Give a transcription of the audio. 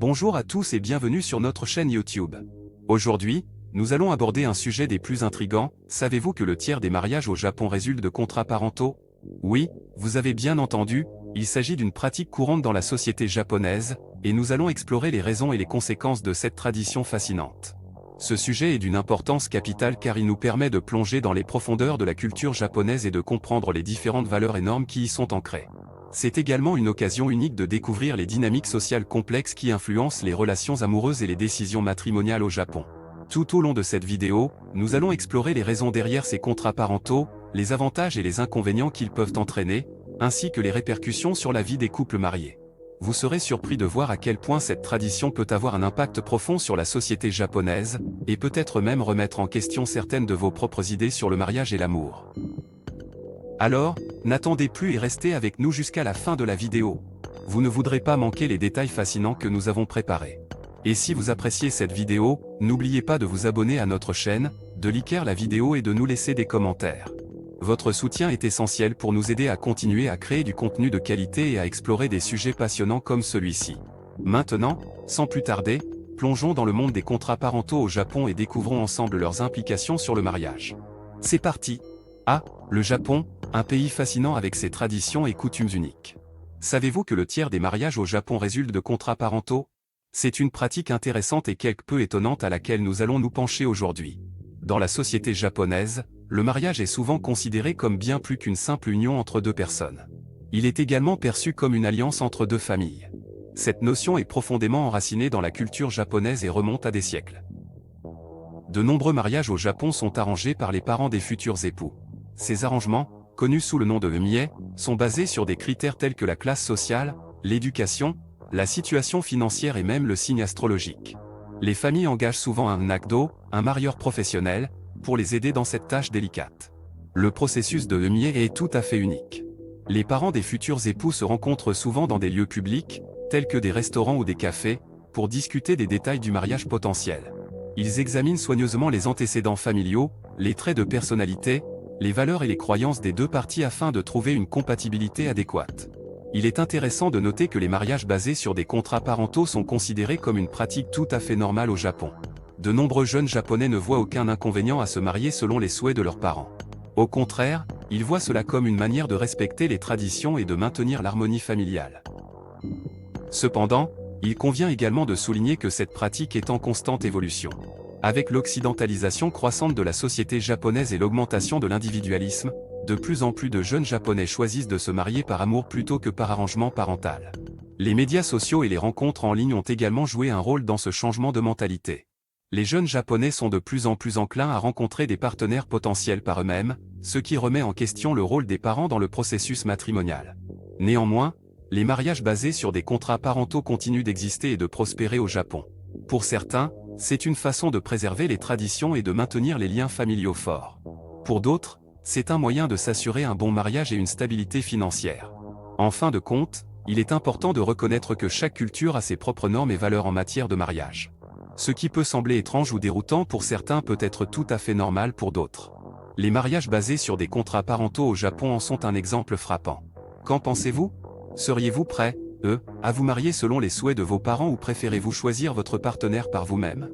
Bonjour à tous et bienvenue sur notre chaîne YouTube. Aujourd'hui, nous allons aborder un sujet des plus intrigants. Savez-vous que le tiers des mariages au Japon résulte de contrats parentaux? Oui, vous avez bien entendu, il s'agit d'une pratique courante dans la société japonaise, et nous allons explorer les raisons et les conséquences de cette tradition fascinante. Ce sujet est d'une importance capitale car il nous permet de plonger dans les profondeurs de la culture japonaise et de comprendre les différentes valeurs et normes qui y sont ancrées. C'est également une occasion unique de découvrir les dynamiques sociales complexes qui influencent les relations amoureuses et les décisions matrimoniales au Japon. Tout au long de cette vidéo, nous allons explorer les raisons derrière ces contrats parentaux, les avantages et les inconvénients qu'ils peuvent entraîner, ainsi que les répercussions sur la vie des couples mariés. Vous serez surpris de voir à quel point cette tradition peut avoir un impact profond sur la société japonaise, et peut-être même remettre en question certaines de vos propres idées sur le mariage et l'amour. Alors, n'attendez plus et restez avec nous jusqu'à la fin de la vidéo. Vous ne voudrez pas manquer les détails fascinants que nous avons préparés. Et si vous appréciez cette vidéo, n'oubliez pas de vous abonner à notre chaîne, de liker la vidéo et de nous laisser des commentaires. Votre soutien est essentiel pour nous aider à continuer à créer du contenu de qualité et à explorer des sujets passionnants comme celui-ci. Maintenant, sans plus tarder, plongeons dans le monde des contrats parentaux au Japon et découvrons ensemble leurs implications sur le mariage. C'est parti! Le Japon, un pays fascinant avec ses traditions et coutumes uniques. Savez-vous que le tiers des mariages au Japon résulte de contrats parentaux? C'est une pratique intéressante et quelque peu étonnante à laquelle nous allons nous pencher aujourd'hui. Dans la société japonaise, le mariage est souvent considéré comme bien plus qu'une simple union entre deux personnes. Il est également perçu comme une alliance entre deux familles. Cette notion est profondément enracinée dans la culture japonaise et remonte à des siècles. De nombreux mariages au Japon sont arrangés par les parents des futurs époux. Ces arrangements, connus sous le nom de mie, sont basés sur des critères tels que la classe sociale, l'éducation, la situation financière et même le signe astrologique. Les familles engagent souvent un nakdo, un marieur professionnel, pour les aider dans cette tâche délicate. Le processus de mie est tout à fait unique. Les parents des futurs époux se rencontrent souvent dans des lieux publics, tels que des restaurants ou des cafés, pour discuter des détails du mariage potentiel. Ils examinent soigneusement les antécédents familiaux, les traits de personnalité, les valeurs et les croyances des deux parties afin de trouver une compatibilité adéquate. Il est intéressant de noter que les mariages basés sur des contrats parentaux sont considérés comme une pratique tout à fait normale au Japon. De nombreux jeunes japonais ne voient aucun inconvénient à se marier selon les souhaits de leurs parents. Au contraire, ils voient cela comme une manière de respecter les traditions et de maintenir l'harmonie familiale. Cependant, il convient également de souligner que cette pratique est en constante évolution. Avec l'occidentalisation croissante de la société japonaise et l'augmentation de l'individualisme, de plus en plus de jeunes japonais choisissent de se marier par amour plutôt que par arrangement parental. Les médias sociaux et les rencontres en ligne ont également joué un rôle dans ce changement de mentalité. Les jeunes japonais sont de plus en plus enclins à rencontrer des partenaires potentiels par eux-mêmes, ce qui remet en question le rôle des parents dans le processus matrimonial. Néanmoins, les mariages basés sur des contrats parentaux continuent d'exister et de prospérer au Japon. Pour certains, c'est une façon de préserver les traditions et de maintenir les liens familiaux forts. Pour d'autres, c'est un moyen de s'assurer un bon mariage et une stabilité financière. En fin de compte, il est important de reconnaître que chaque culture a ses propres normes et valeurs en matière de mariage. Ce qui peut sembler étrange ou déroutant pour certains peut être tout à fait normal pour d'autres. Les mariages basés sur des contrats parentaux au Japon en sont un exemple frappant. Qu'en pensez-vous? Seriez-vous prêt, à vous marier selon les souhaits de vos parents ou préférez-vous choisir votre partenaire par vous-même?